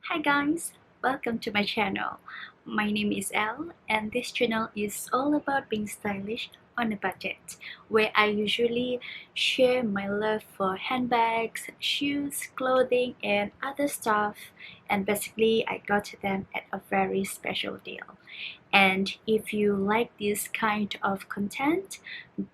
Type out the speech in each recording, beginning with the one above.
Hi guys, welcome to my channel. My name is Elle and this channel is all about being stylish on a budget, where I usually share my love for handbags, shoes, clothing and other stuff, and basically I got them at a very special deal. And if you like this kind of content,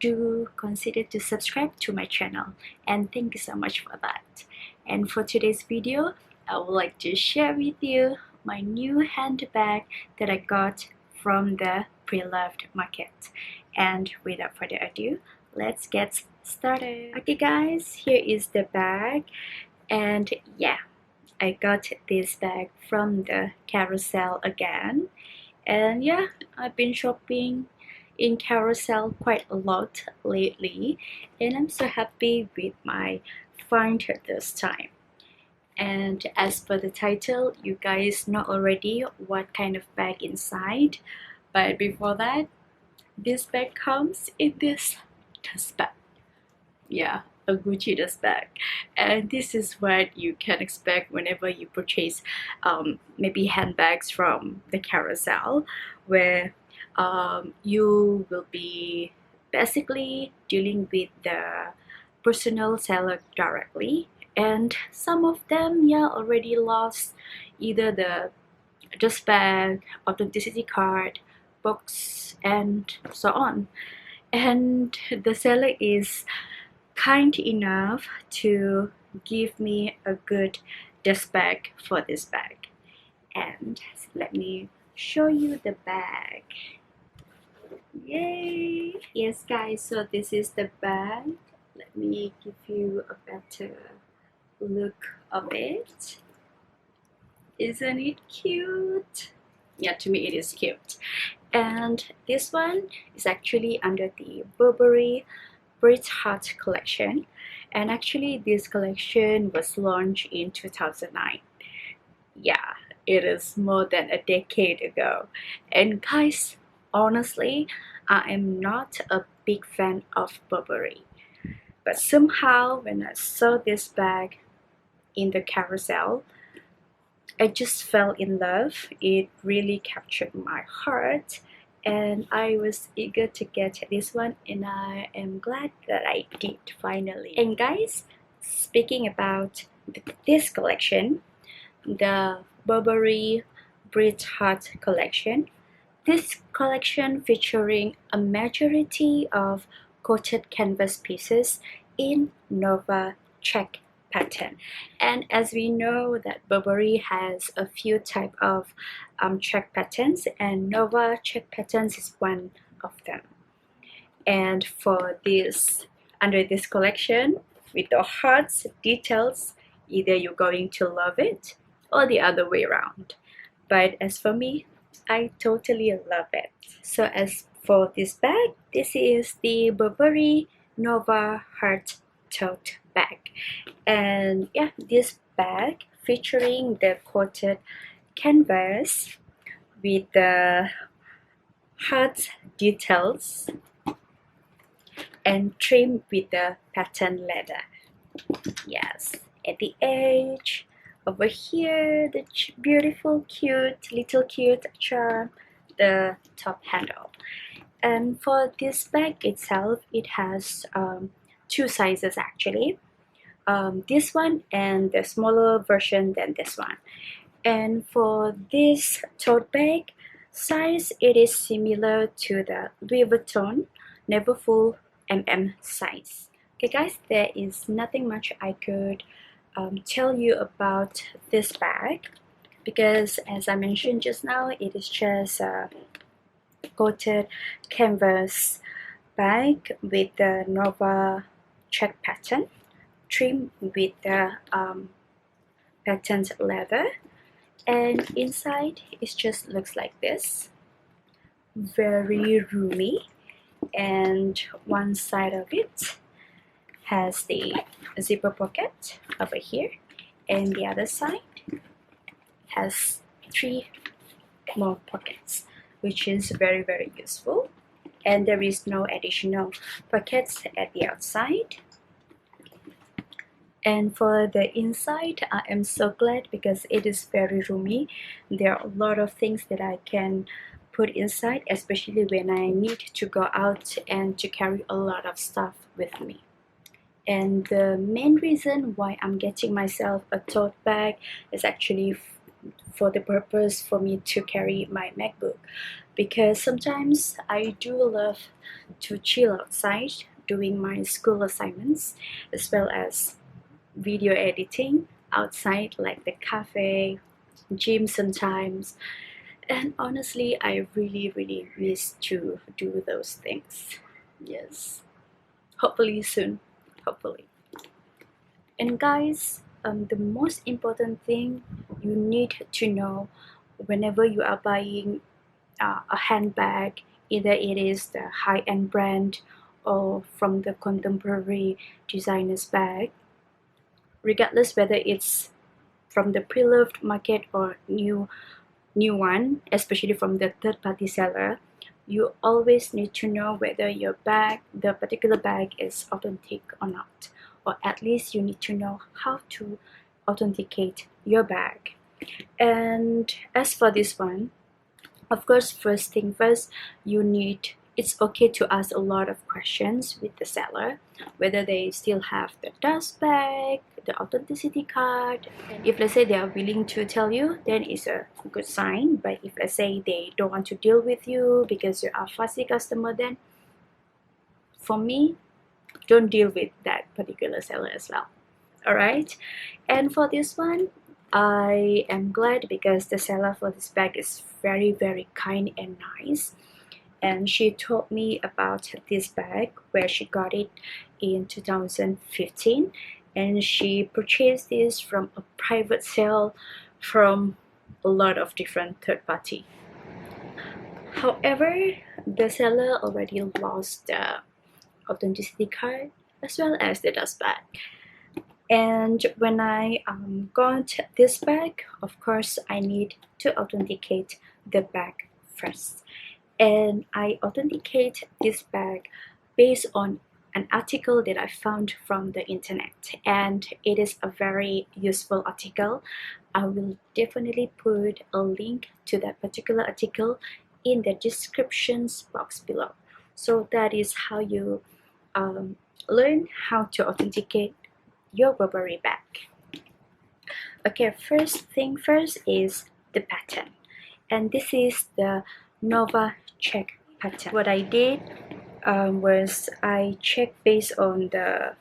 do consider to subscribe to my channel, and thank you so much for that. And for today's video, I would like to share with you my new handbag that I got from the pre-loved market. And without further ado, let's get started. Okay guys, here is the bag, and yeah, I got this bag from the carousel again. And yeah, I've been shopping in carousel quite a lot lately, and I'm so happy with my find this time. And as per the title, you guys know already what kind of bag inside. But before that, this bag comes in this dust bag. Yeah, a Gucci dust bag. And this is what you can expect whenever you purchase maybe handbags from the carousel, where you will be basically dealing with the personal seller directly, and some of them, yeah, already lost either the dust bag, authenticity card, box and so on. And the seller is kind enough to give me a good dust bag for this bag. And let me show you the bag. Yay! Yes guys, so this is the bag. Let me give you a better look of it. Isn't it cute? Yeah, to me it is cute. And this one is actually under the Burberry Brit Heart collection, and actually this collection was launched in 2009. Yeah, it is more than a decade ago. And guys, honestly, I am not a big fan of Burberry, but somehow when I saw this bag in the carousel, I just fell in love. It really captured my heart, and I was eager to get this one, and I am glad that I did finally. And guys, speaking about this collection, the Burberry Brit Heart collection, this collection featuring a majority of coated canvas pieces in Nova check pattern. And as we know that Burberry has a few type of check patterns, and Nova check patterns is one of them. And for this, under this collection with the hearts details, either you're going to love it or the other way around. But as for me, I totally love it. So as for this bag, this is the Burberry Nova Heart Tote bag. And yeah, this bag featuring the coated canvas with the heart details and trimmed with the pattern leather. Yes, at the edge, over here, the beautiful, little cute charm, the top handle. And for this bag itself, it has two sizes actually. This one and the smaller version than this one. And for this tote bag size, it is similar to the Louis Vuitton Neverfull size. Okay guys, there is nothing much I could tell you about this bag, because as I mentioned just now, it is just a coated canvas bag with the Nova check pattern, trimmed with the patterned leather, and inside it just looks like this, very roomy. And one side of it has the zipper pocket over here, and the other side has three more pockets, which is very useful. And there is no additional pockets at the outside. And for the inside, I am so glad because it is very roomy. There are a lot of things that I can put inside, especially when I need to go out and to carry a lot of stuff with me. And the main reason why I'm getting myself a tote bag is actually for the purpose for me to carry my MacBook, because sometimes I do love to chill outside doing my school assignments as well as video editing outside, like the cafe, gym sometimes. And honestly, I really miss to do those things. Yes, hopefully soon, hopefully. And guys, the most important thing you need to know whenever you are buying a handbag, either it is the high-end brand or from the contemporary designer's bag, regardless whether it's from the pre-loved market or new one, especially from the third-party seller, you always need to know whether your bag, the particular bag, is authentic or not, or at least you need to know how to authenticate your bag. And as for this one, of course, first thing first, it's okay to ask a lot of questions with the seller, whether they still have the dust bag, the authenticity card. If let's say they are willing to tell you, then it's a good sign. But if let's say they don't want to deal with you because you are a fussy customer, then for me, don't deal with that particular seller as well. Alright, and for this one, I am glad because the seller for this bag is very kind and nice, and she told me about this bag where she got it in 2015, and she purchased this from a private sale from a lot of different third party. However, the seller already lost the authenticity card as well as the dust bag. And when I got this bag, of course, I need to authenticate the bag first. And I authenticate this bag based on an article that I found from the internet. And it is a very useful article. I will definitely put a link to that particular article in the descriptions box below. So that is how you learn how to authenticate your Burberry bag. Okay, first thing first is the pattern, and this is the Nova check pattern. What I did was I checked based on the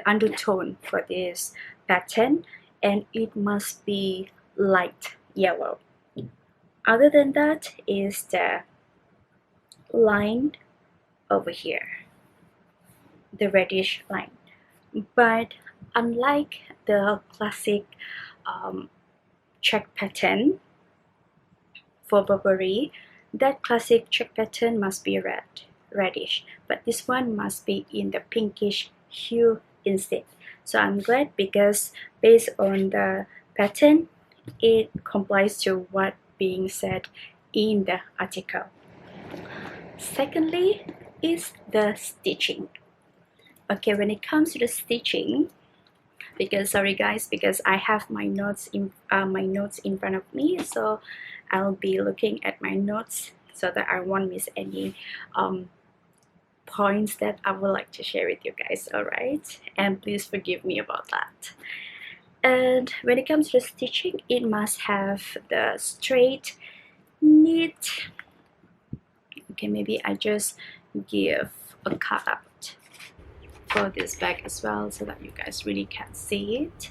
undertone for this pattern, and it must be light yellow. Other than that is the line over here, the reddish line. But unlike the classic check pattern for Burberry, that classic check pattern must be reddish, but this one must be in the pinkish hue instead. So I'm glad because based on the pattern, it complies to what being said in the article. Secondly is the stitching. Okay, when it comes to the stitching, because sorry guys, because I have my notes in front of me, so I'll be looking at my notes so that I won't miss any points that I would like to share with you guys. Alright, and please forgive me about that. And when it comes to the stitching, it must have the straight, neat. Okay, maybe I just give a cut out for this bag as well so that you guys really can see it.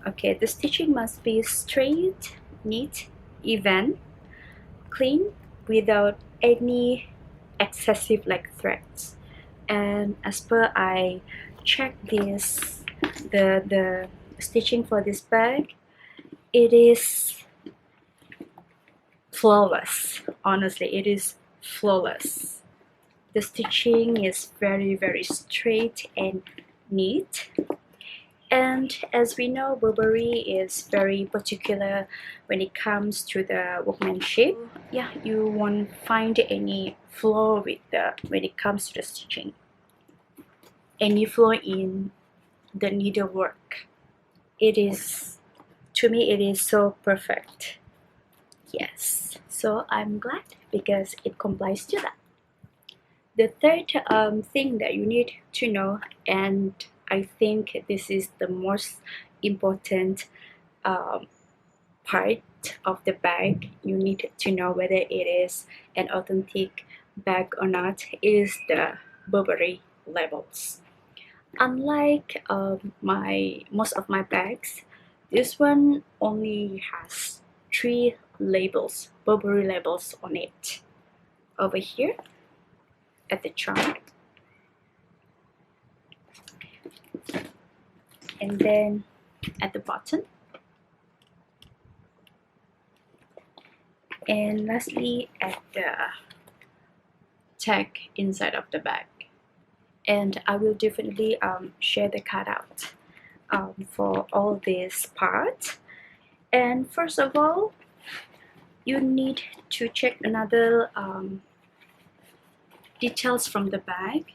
Okay, the stitching must be straight, neat, even, clean, without any excessive like threads. And as per I checked this, the stitching for this bag, it is flawless. Honestly, it is flawless. The stitching is very straight and neat. And as we know, Burberry is very particular when it comes to the workmanship. Yeah, you won't find any flaw with when it comes to the stitching. Any flaw in the needlework. It is, to me, it is so perfect. Yes, so I'm glad because it complies to that. The third thing that you need to know, and I think this is the most important um, part of the bag you need to know whether it is an authentic bag or not, is the Burberry labels. Unlike most of my bags, this one only has 3 labels, Burberry labels on it. Over here at the trunk, and then at the bottom, and lastly at the tag inside of the bag. And I will definitely share the cutout for all these parts. And first of all, you need to check another details from the bag,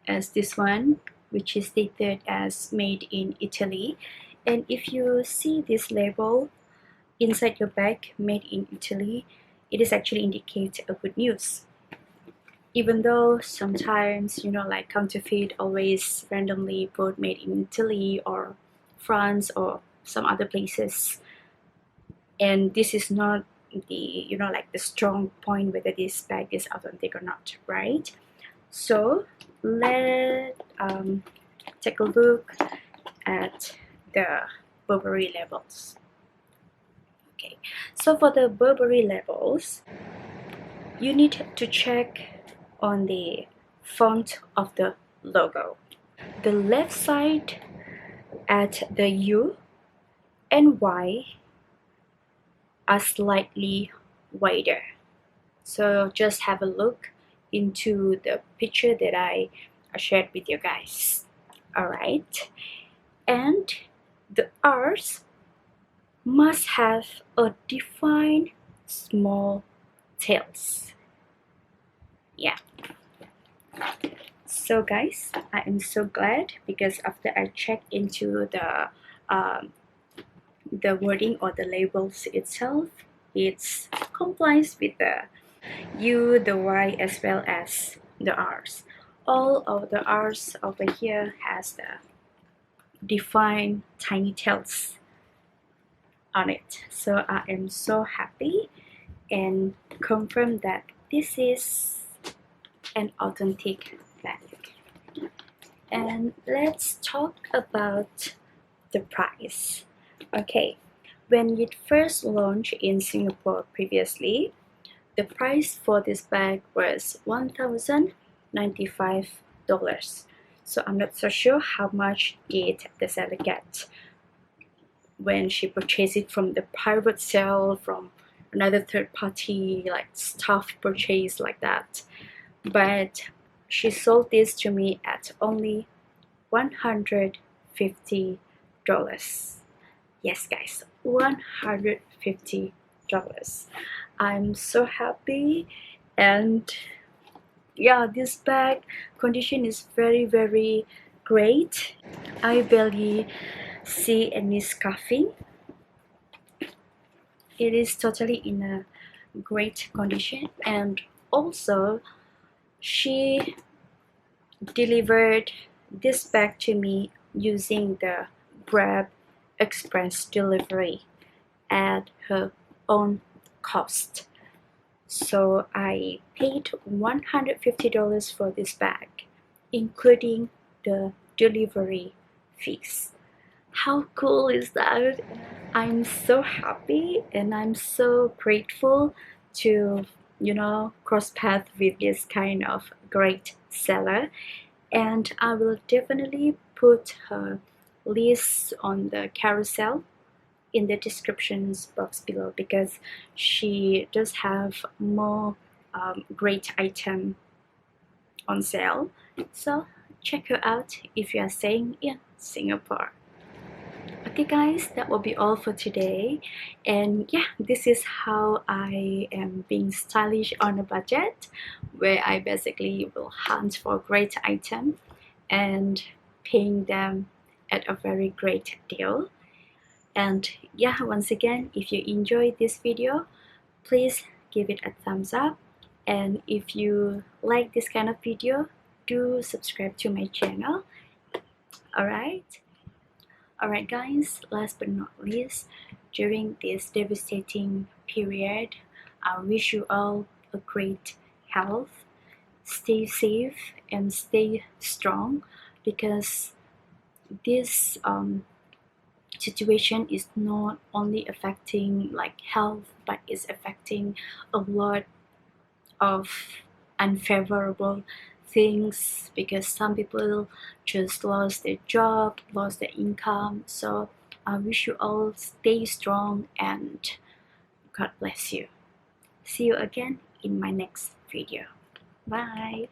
as this one, which is stated as made in Italy. And if you see this label inside your bag, made in Italy, it is actually indicate a good news. Even though sometimes, like counterfeit always randomly put made in Italy or France or some other places, and this is not the, like the strong point whether this bag is authentic or not, right? So let's take a look at the Burberry labels. Okay, so for the Burberry labels, you need to check on the font of the logo. The left side at the U and Y are slightly wider. So just have a look into the picture that I shared with you guys. Alright, and the R's must have a defined small tails. Yeah. So guys, I am so glad because after I checked into the wording or the labels itself, it's complies with the U, the Y, as well as the R's. All of the R's over here has the defined tiny tails on it. So I am so happy and confirm that this is an authentic bag. And let's talk about the price. Okay, when it first launched in Singapore previously, the price for this bag was $1,095. So I'm not so sure how much did the seller get when she purchased it from the private sale, from another third party, like staff purchase like that. But she sold this to me at only $150. Yes guys, $150. I'm so happy, and yeah, this bag condition is very great. I barely see any scuffing. It is totally in a great condition, and also she delivered this bag to me using the Grab Express delivery at her own cost. So I paid $150 for this bag, including the delivery fees. How cool is that? I'm so happy and I'm so grateful to, cross path with this kind of great seller. And I will definitely put her list on the carousel in the descriptions box below, because she does have more great item on sale. So check her out if you are staying in Singapore. Okay guys, that will be all for today, and yeah, this is how I am being stylish on a budget, where I basically will hunt for great item and paying them at a very great deal. And yeah, once again, if you enjoyed this video, please give it a thumbs up, and if you like this kind of video, do subscribe to my channel. Alright guys, last but not least, during this devastating period, I wish you all a great health. Stay safe and stay strong, because this situation is not only affecting like health, but it's affecting a lot of unfavorable things, because some people just lost their job, lost their income. So I wish you all stay strong, and God bless you. See you again in my next video. Bye.